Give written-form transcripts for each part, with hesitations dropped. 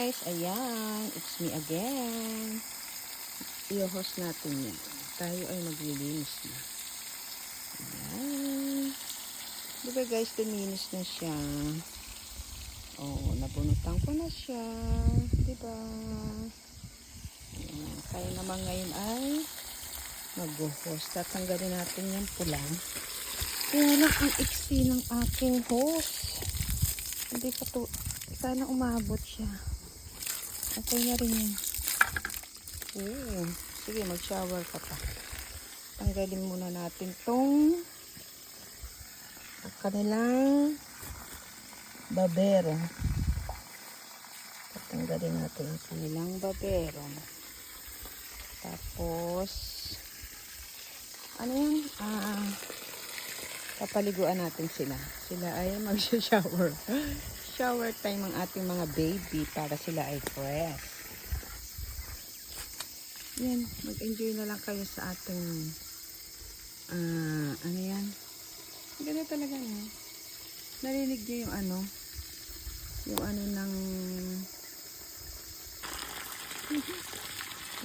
guys, ayan, it's me again. I-host natin yan. Tayo ay maglilinis na. Ayan. Diba guys, luminis na siya. Oh, nabunutan ko na siya. Diba? Ayan. Kaya naman ngayon ay mag-host. Tatanggalin natin yung pula. Kaya lang ang iksi ng aking host. Hindi ka to, sana umabot siya. Okay na rin yan. Oo. Sige, mag-shower ka pa. Tanggalin muna natin tong kanilang babero. Tanggalin natin ang kanilang babero. Tapos, ano yan? Papaliguan natin sila. Sila ay mag-shower. Shower time ang ating mga baby para sila ay fresh. Yan, mag-enjoy na lang kayo sa ating ano yan. Ganda talaga no. Narinig niyo yung ano ng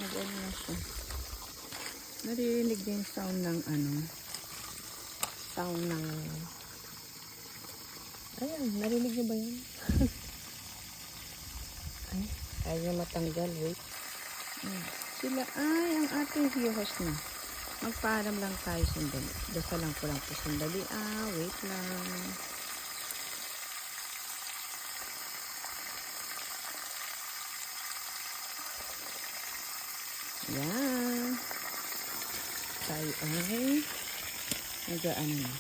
nag-ano na siya. Narinig niyo yung sound ng ayan, narinig niyo ba yan? Ay, ayaw matanggal, wait. Sila ay ang ating viewers na. Magpaalam lang tayo sandali. Dasal lang ko lang po sandali. Wait lang. Yan. Tayo ay nag-ano na.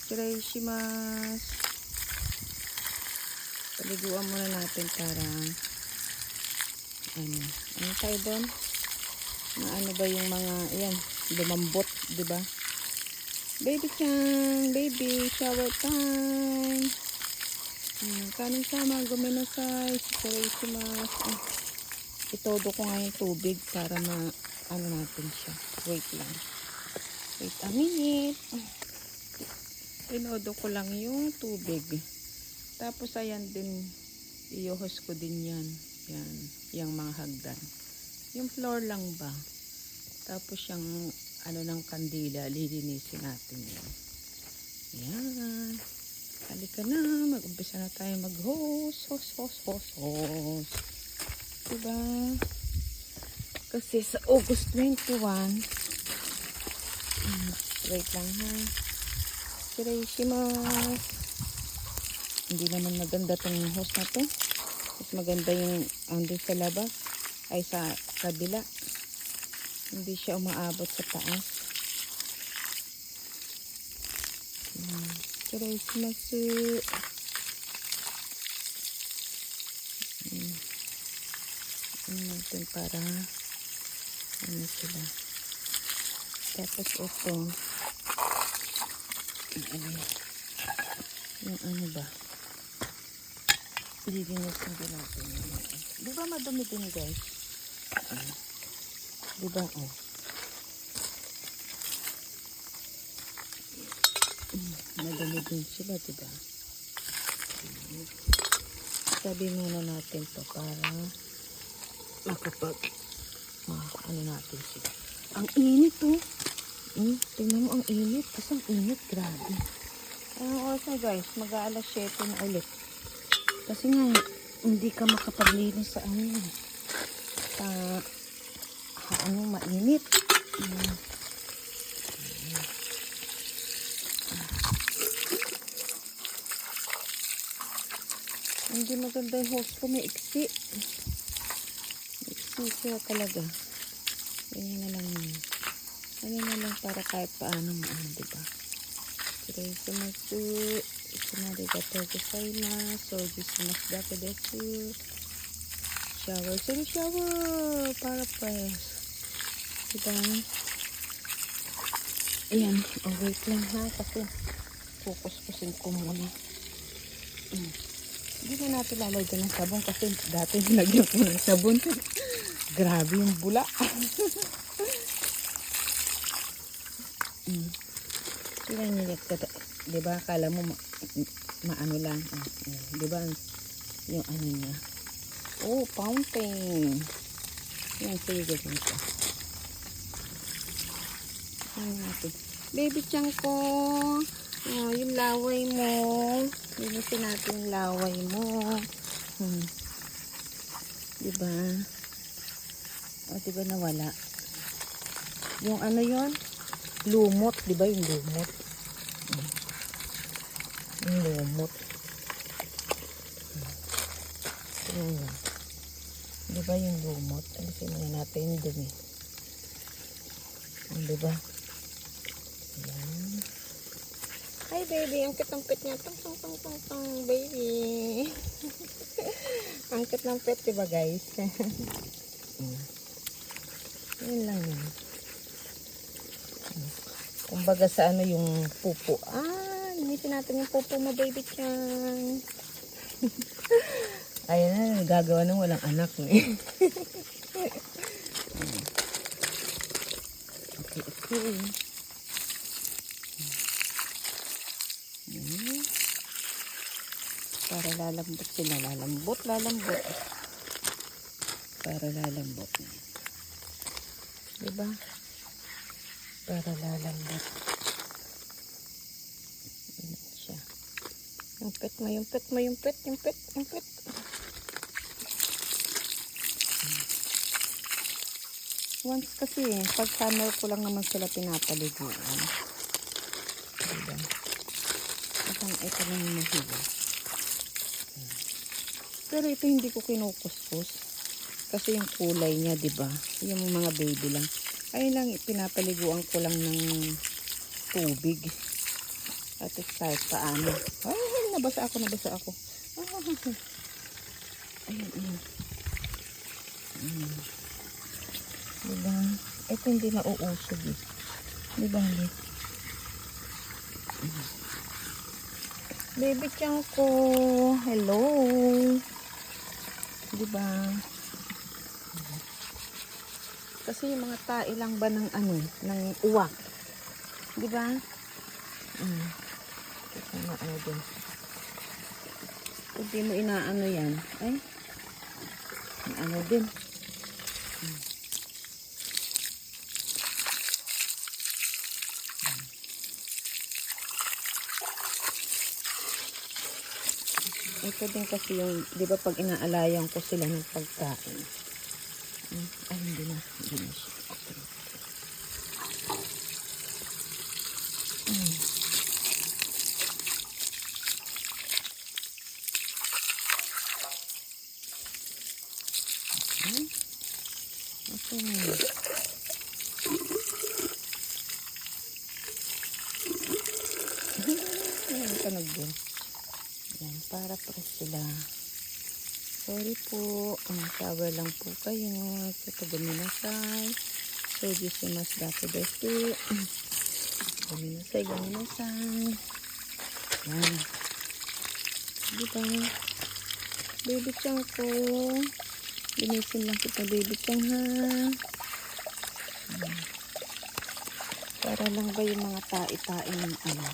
Shirayishimasu. Paliguan muna natin para ano tayo doon? Ano ba yung mga, ayan, lumambot, diba? Baby chan, baby, shower time. Kanin sama, guminasay, shirayishimasu. Itodo ko nga yung tubig para ano natin siya. Wait lang. Wait a minute. Inodo ko lang yung tubig. Tapos ayan din, iuhos ko din yan. Yan, yung mga hagdan. Yung floor lang ba? Tapos yung ano ng kandila, lilinisin natin yan. Yan. Halika na, mag-umpisa na tayo mag-host. Host. Diba? Kasi sa August 21, wait lang ha. Shirayishimasu. Hindi naman maganda tong host na to. Mas maganda yung andun sa labas. Ay sa kabila. Hindi siya umaabot sa taas. Shirayishimasu. Natin para ano sila. Tapos ito yung ano ba, lilinisin din natin. Di ba madumi din guys? Di ba madumi din sila, di ba? Sabi muna natin to para ano natin sila. Ang init tingnan mo ang init. Kasi ang init, grabe. Anong oras na guys? Mag-aalas 7 na ulit. Kasi nga, hindi ka makapaglinis sa mainit. Hindi maganda yung host ko, may iksi. Siya talaga. Ganyan na lang yun. Ganyan na lang para kahit paano diba? Shirayishimasu. Isunarigatou gozaimasu. Soujishimasu dake desu. Shower. Para fresh. Diba? Ayan. Wait lang ha. Kasi focus-pusin ko muna. Hindi na natin lalagyan ng sabon kasi dati nilagyan ko ng sabon. Grabe yung bula. Tingnan niyo, di ba? Akala mo maano lang. Di ba? Yung ano niya. Oh, fountain. Yan, sige ganyan siya. Ano natin? Baby chang ko. Oh, yung laway mo. Linisin natin yung laway mo. Diba? O, diba nawala? Yung ano yon? Lumot. Diba yung lumot? Yung lumot. Diba yung lumot? Alisin na natin yung dumi. Diba? Ayan. Hi baby, ang cute niya. Tong, baby. Ang cute ng pet, diba guys? Yun lang yun. Kumbaga sa ano yung pupo. Linisin natin yung pupo mo, baby chan. Ayan na, gagawa ng walang anak. Okay. Para lalambot sila. Lalambot. Para lalambot. Diba? Para lalambot. Ayan siya. Yung pet. Once kasi pag summer ko lang naman sila pinapaliguan. Diba? Ito lang yung mahiga. Pero ito hindi ko kinukuskus. Kasi yung kulay niya, diba? Yung mga baby lang. Ayun lang, pinapaliguan ko lang ng tubig. At start paano. Ay, nabasa ako. Ayun. Diba? Ito hindi nauusog eh. Diba? Baby chang ko. Hello. Diba? Kasi yung mga tae lang ba ng ano, ng uwak. Diba? Kasi ano din. Hindi mo inaano yan. Ay. Ano din. Ito din kasi yung, di ba pag inaalayan ko sila ng pagkain. Ay, hindi na siya. Okay na yun. Ayan, kanog din. Yan, para press sila. Sorry po, shower lang po kayo. Ito guminasay. So, mas dapat dito. Guminasay. Yan. Diba? Baby chang ko. Linisin lang kita, baby chang ha. Para lang ba yung mga tae-tae ng ano.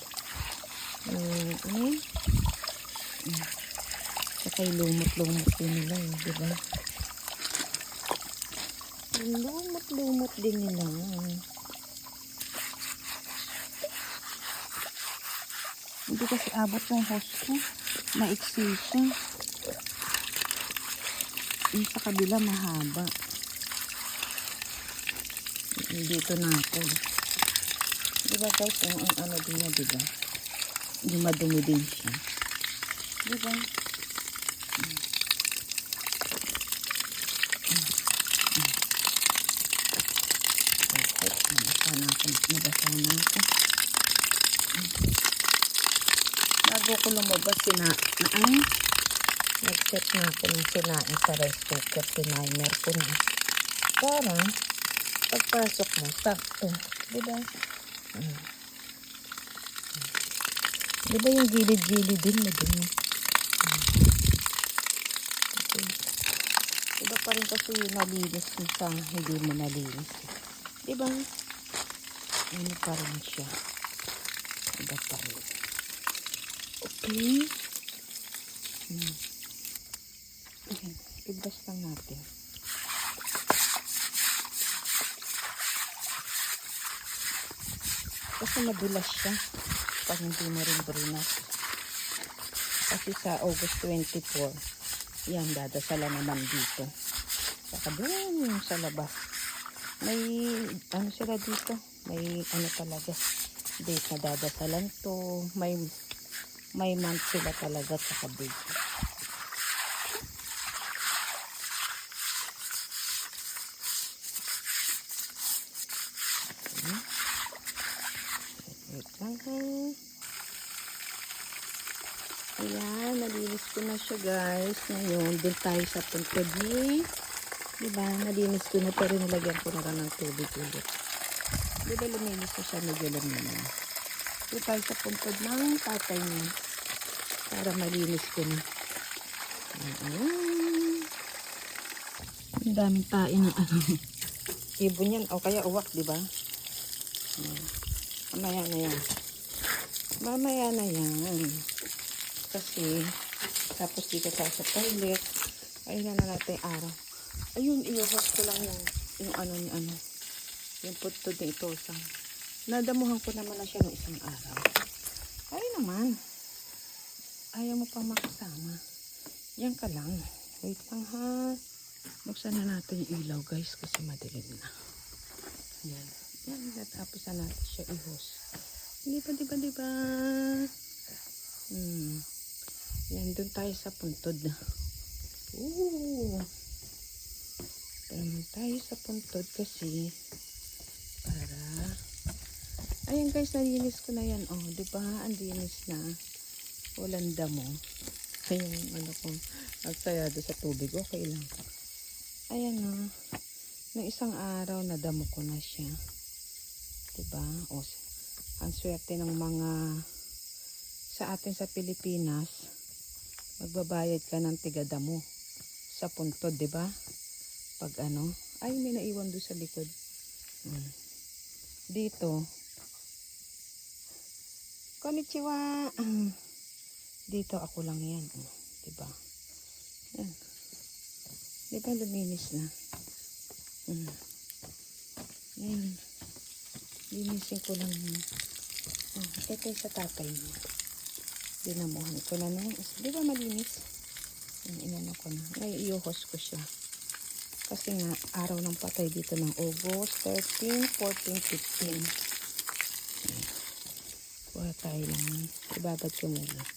Saka lumot-lumot din nila, diba? Lumot-lumot din nila. Hindi kasi abot yung hose ko. Maiksi siya. Yung sa kabila mahaba. Dito na ako. Diba guys, yung ano din niya, diba? Hindi madumi din siya. Diba? Nabasa na ako. Bago ko lumabas, nag-set na ako ng sinain sa rice cooker. Tinimer ko na. Para, pagpasok mo, sakto. Diba? Diba yung gilid-gilid din na din? Okay. Diba pa rin kasi nalinis sa hindi mo nalinis. Diba? Ano pa rin siya. Iba pa rin. Okay. Ayan. I-brush lang natin. Kasi madulas siya pag hindi mo rin brunas. Kasi sa August 24, yan, dadasala naman dito. Saka doon yung sa labas. May, ano sila dito? May, ano talaga, date na dadasalan to. May month sila talaga sa date. Wait lang ha. Ayan, nalinis ko na siya guys. Ngayon, dun tayo sa puntod ni. Diba, nalinis ko na pero nilagyan ko na lang ng tubig ulit. Diba, luminis na siya, medyo luminis. Dun tayo sa puntod ng tatay niya. Para malinis ko na. Ayan. Ang daming tae ng ano. Ibon yan, o kaya uwak, diba? Mamaya na yan. Mamaya na yan. Kasi, tapos dito tayo sa toilet. Ayun na natin yung araw. Ayun, iuhos ko lang yung ano ni ano. Yung puntod ni Itosang. Nadamuhan ko naman na siya ng isang araw. Ay naman. Ayaw mo pang makasama. Yan ka lang. Wait lang ha. Buksan na natin yung ilaw guys kasi madilim na. Yan. Yan. Tapos na natin siya ihos. Diba? Yan. Doon tayo sa puntod na. Naman tayo sa puntod kasi para ayan guys, nalinis ko na yan. Oh, diba? Ang linis na. Walang damo. Ayun, ano kong nagsayado sa tubig. Okay lang. Ayan o. Nung isang araw, nadamo ko na siya. Diba? O, ang swerte ng mga sa atin sa Pilipinas, magbabayad ka ng tigadamo sa puntod, diba? Pag ano, ay may naiwan doon sa likod. Dito, konnichiwa. Dito ako lang yan. Diba? Yan. Diba luminis na? Yan. Linisin ko lang yan. Ito sa tatay mo. Dinamuhan ko na na yan. Diba malinis? Inano ko na. Ngayon iuhos ko siya. Kasi nga, araw ng patay dito ng August 13, 14, 15. Kuha tayo lang. Ibabad ko muna.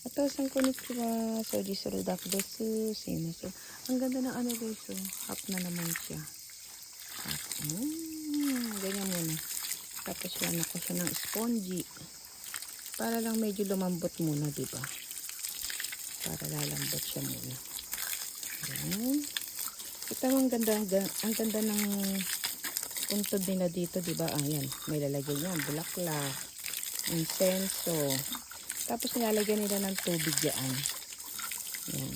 Ato, sang konnichiwa. So, disorodak desu. Simasu. Ang ganda ng ano guys. So, half na naman siya. Ganyan muna. Tapos yan ako siya ng spongy. Para lang medyo lumambot muna, diba? Para lalambot siya muna. Ayan. Ito ang ganda ng puntod nila dito, diba? Ayan, may lalagyan yan, bulaklak, insenso. Tapos nilalagyan nila ng tubig yan. Ayan.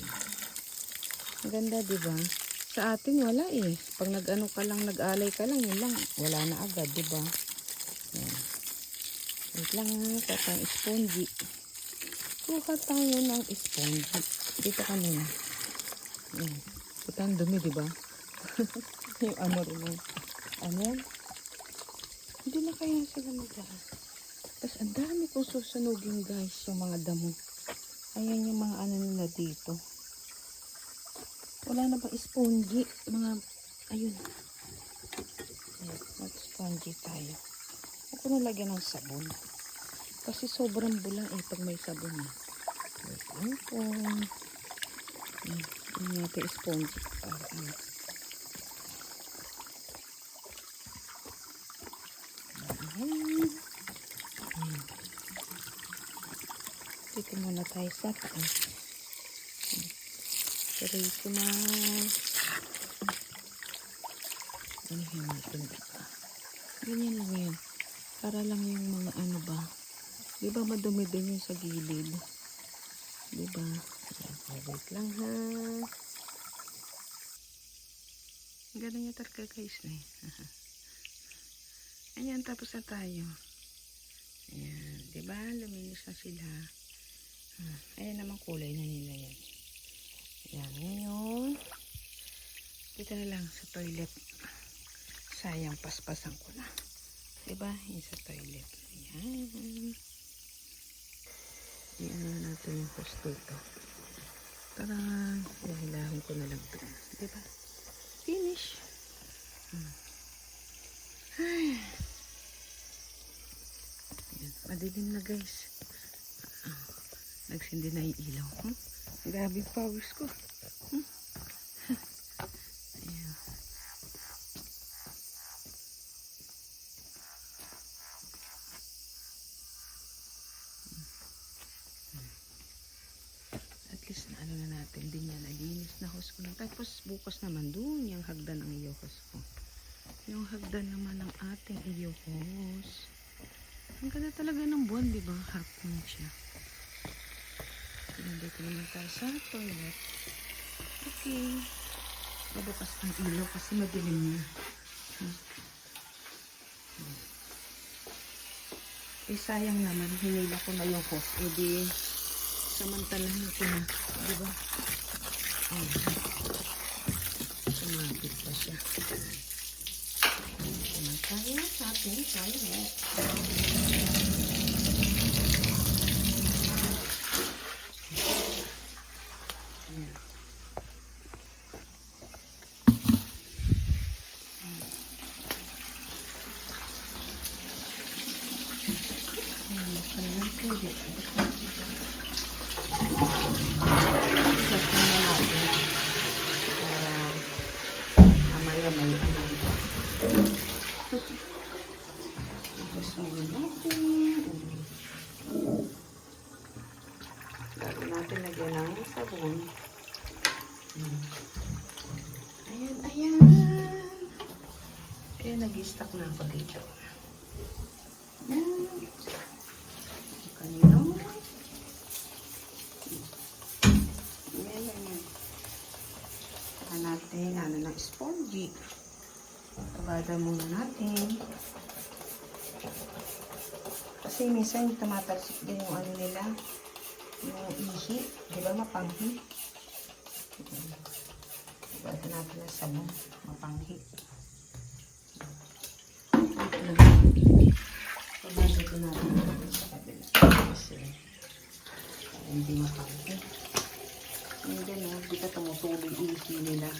Ang ganda, diba? Sa atin wala eh. Pag nag-ano ka lang, nag-alay ka lang, yun lang, wala na agad, diba? Ayan. Wait lang nga, tatang spongy. Kuha tayo ng spongy. Dito ka muna. Ayan. Ito ang dumi, diba? Yung ano rin mo. Ano yan? Hindi na kaya sila magdaan. Tapos ang dami kong susunugin guys, yung mga damo. Ayan yung mga ano nila dito. Wala na ba spongy? Mga, ayun. Ayan, mag-spongy tayo. Huwag ko nalagyan ng sabon. Kasi sobrang bula eh pag may sabon eh. Wait lang po. Ayan. Hindi natin spongy para ano. Dito muna tayo sa taas. Diretso na. Ano yun natin ba? Ganyan lang yan. Para lang yung mga ano ba. Diba madumi din yung sa gilid. Diba? Wait lang ha. Ganun yung talaga guys eh. Ayan, tapos na tayo. Ayan, diba? Luminis na sila. Ayan naman kulay na nila yan. Ayan, ngayon, dito na lang sa toilet. Sayang, paspasan ko na. Diba? Yung sa toilet. Ayan. Ayan na natin yung hose dito. Tarang, hilahin ko na lang ito. Diba? Finish. Ay. Ayan, madilim na guys. Nagsindi na yung ilaw. Grabe powers ko. Ayan. At least na ano na natin din yan. Nalinis na hose ko lang. Tapos bukas naman dun yung hagdan ng iyo hose ko. Yung hagdan naman ng ating iyo hose. Ang ganda talaga ng buwan, di ba? Half moon siya. Nandito naman tayo sa toilet. Okay. Mabukas ang ilaw kasi madilim na. Eh sayang naman, hinila ko na yung hose. E di, samantalahin ko na. Diba? Sumabit pa siya. Naman tayo sa ating toilet. Bago natin lagyan ng sabon. Ayan, ayan. Ayan, nag-stock na ako dito. Ayan. Kanino? Ayan, ayan. Saka natin, ano ng spongy. Tabada muna natin. Kasi minsan tumatalsik din yung ano nila. Yung ihi. Diba mapanghi? Tabada natin ng sabon. Mapanghi. Tabada ko natin sa kabila. Kasi hindi mapanghi. Hindi no, di ka tumutuloy yung ihi nila.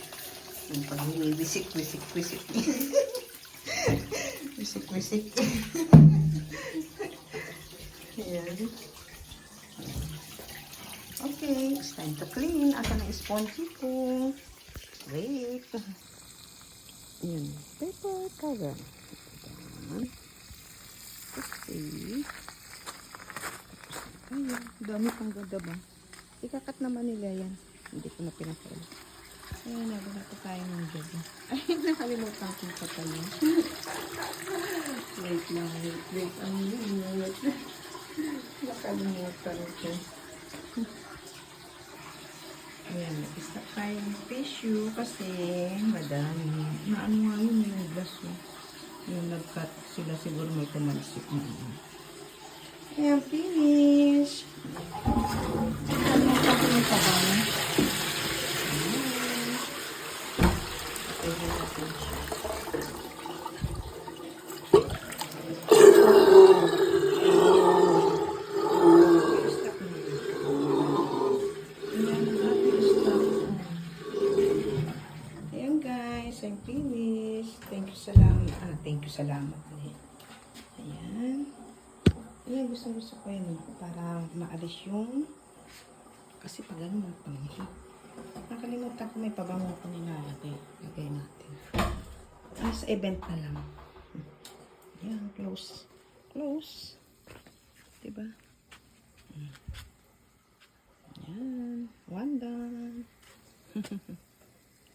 Yung pag-ihi, wisik. Wisik. Ayan. Okay, it's time to clean. Asa na spongy ko. Wait. Ayan. Paper cover. Ayan. Okay. Ayan. Dami pang ganda ba? Ikakat naman nila yan. Hindi ko na pinakain. Ayan, nagula ko tayo ng gabi. Ay, nakalimutan kong patayin. Wait lang, wait. Ang wait. Nakalimutan ko. Ayan, nag-stop tayo ng tissue kasi madami. Naano nga yun yung baso. Yung nag-cut sila siguro may tumalsik na. Ayan, finish. Nakalimutan ko yung tabang. Ayan guys, I'm finished. Thank you, salamat. Ayan. Ayan, gusto ko yun para maalis yung kasi pag ano magpanghi. Nakalimutan ko may pabango ko nilalagay. Lagay natin. Sa event na lang. Ayan, close. Diba? Ayan. One done.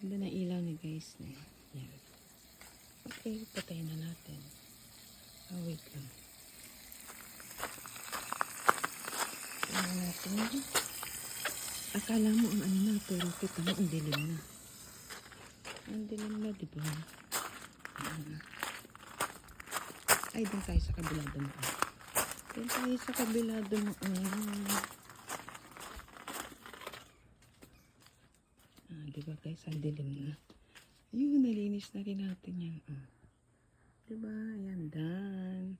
Ganda na ilaw ni guys. Ayan. Okay, patayin na natin. Wait lang. Ayan natin. Akala mo ang ano na, pero kita mo ang dilim na. Ang dilim na, diba? Ay, doon tayo sa kabila doon. Yan tayo sa kabila dumaan. Diba guys, ang dilim na. Ayun, nalinis na rin natin yan. Diba, ayan, done.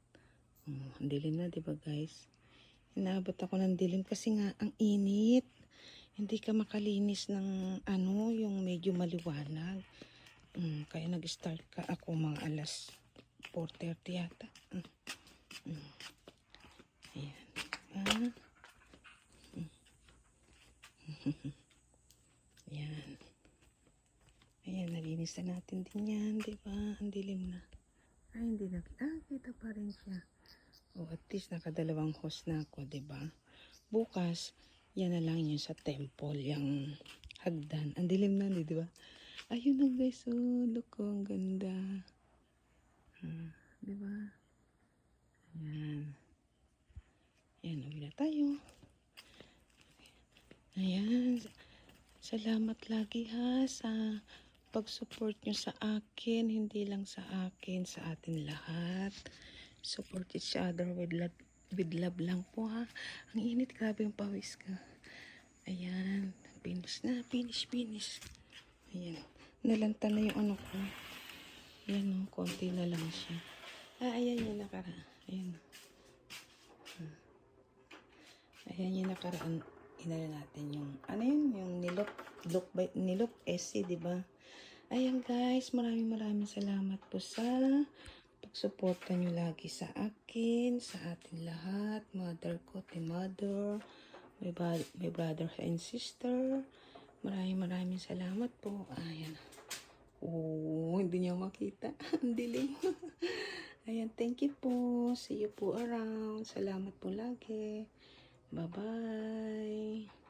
Ang dilim na, diba guys? Inaabot ako ng dilim kasi nga, ang init. Hindi ka makalinis ng ano, yung medyo maliwanag. Kaya nag-start ka ako mga alas 4:30 yata. Ayan. Ayan. Ayan, nalinis na natin din yan, diba? Ang dilim na. Ay, hindi na. Kita pa rin siya. At least nakadalawang hose na ako, diba? Bukas, yan na lang yun sa temple, yung hagdan. Ang dilim na, diba? Ayun na guys, look ko, ang ganda. Diba? Ayan. Ayan, uwi na tayo. Ayan. Salamat lagi ha sa pag-support nyo sa akin. Hindi lang sa akin, sa atin lahat. Support each other with love lang po ha. Ang init, grabe yung pawis ka. Ayan. Finish na. Finish. Ayan. Nalanta na yung ano ko. Ayan o. Konti na lang siya. Ayan yung nakaraan. Ayan. Ayan yung nakaraan. Inala natin yung, ano yun? Yung nilop SC, diba? Ayan guys, maraming salamat po sa pagsuporta nyo lagi sa akin, sa atin lahat. Mother ko, mother, my brother and sister. Maraming salamat po. Ayan. Hindi niya makita. Ang dilim. Ayan, thank you po. See you po around. Salamat po lagi. Bye-bye.